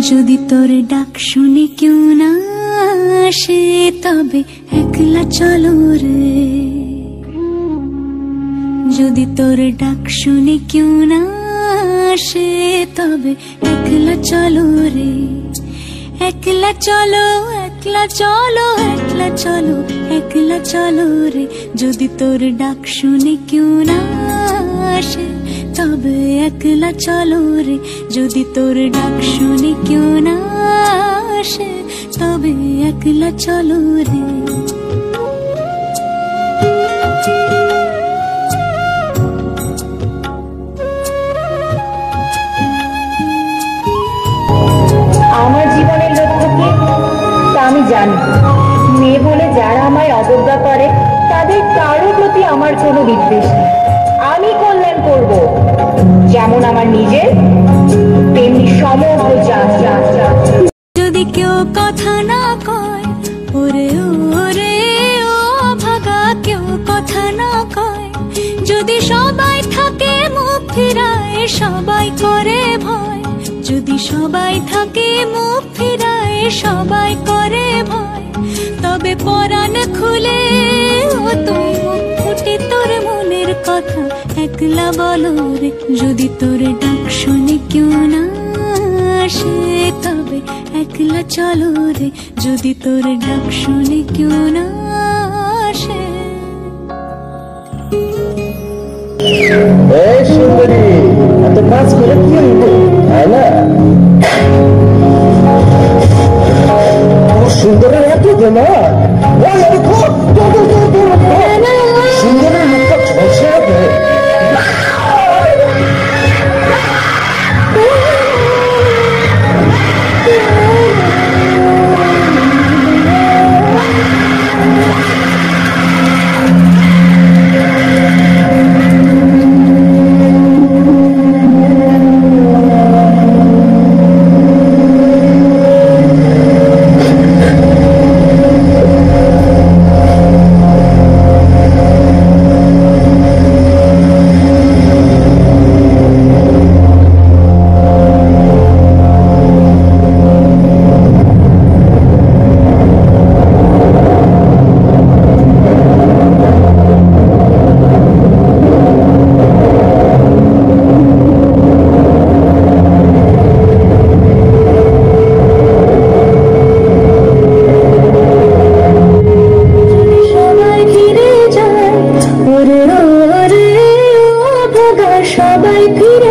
যদি তোর ডাক শুনে কেউ না আসে তবে একলা চলো রে। যদি তোর ডাক শুনে কেউ না আসে তবে একলা চলো রে। একলা চলো, একলা চলো, একলা চলো, একলা চলো রে। যদি তোর ডাক শুনে কেউ না আসে তবে একলা চলো রে। যদি তোর ডাক শুনে কেউ না আসে তবে একলা চলো রে। আমার জীবনের লক্ষ্য কি তা আমি জানি। মেয়ে বলে যারা আমায় অবজ্ঞা করে তাদের কারো প্রতি আমার কোনো বিদ্বেষ নেই। আমি কল্যাণ করব, যেমন আমার নিজের তেমনি সমগ্র জাত। যদি কেউ কথা না কয় ওরে ওরে ও ভাগা, কেউ কথা না কয়, যদি সবাই থাকে মুখ ফিরায় সবাই করে ভয়, যদি সবাই থাকে মুখ ফিরায় সবাই করে ভয়, তবে পরাণ খুলে ও তুই মুখ ফুটে তোর মনের কথা একলা বলো রে। যদি তোর ডাক শুনে কেউ না আসে তবে একলা চলো রে। যদি তোর ডাক শুনে কেউ না আসে। এই সুন্দরী, এত কাজ করে কি হইব, তাই না? সুন্দরের এত দেমাগ, সুন্দরের মুখটা ঝলসে হবে। সবাই ফিরে